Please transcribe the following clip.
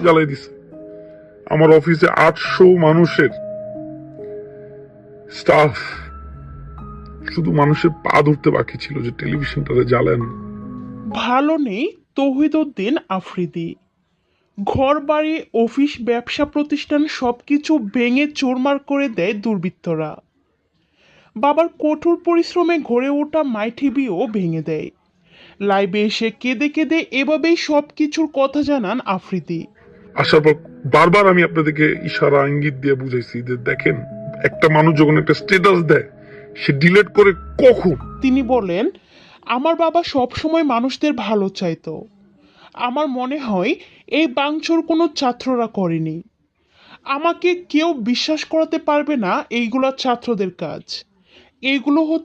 জ্বালাই দিছে। আমার অফিসে 800 মানুষের স্টাফ, শুধু মানুষের পা ধরতে বাকি ছিল যে টেলিভিশনটারে জ্বালান। ভালো নেই তৌহিদউদ্দিন আফ্রিদি। ঘর বাড়ি, অফিস, ব্যবসা প্রতিষ্ঠান সবকিছু ভেঙে চুরমার করে দেয় দুর্বৃত্তরা। বাবার কঠোর পরিশ্রমে গড়ে ওঠা মাইটিভিও ভেঙে দেয়। লাইভে এসে কেঁদে কেঁদে এভাবেই সবকিছুর কথা জানান আফ্রিদি। আসার পর বারবার আমি আপনাদেরকে ইশারা ইঙ্গিত দিয়ে বুঝাইছি যে দেখেন, একটা মানুষ যখন একটা স্ট্যাটাস দেয় সে ডিলিট করে কখন। তিনি বলেন, আমার বাবা সবসময় মানুষদের ভালো চাইতো। আমার মনে হয় এই ভাঙচুর কোনো ছাত্ররা করেনি। আমাকে কেউ বিশ্বাস করাতে পারবে না এইগুলা ছাত্রদের কাজ। এইগুলো হচ্ছে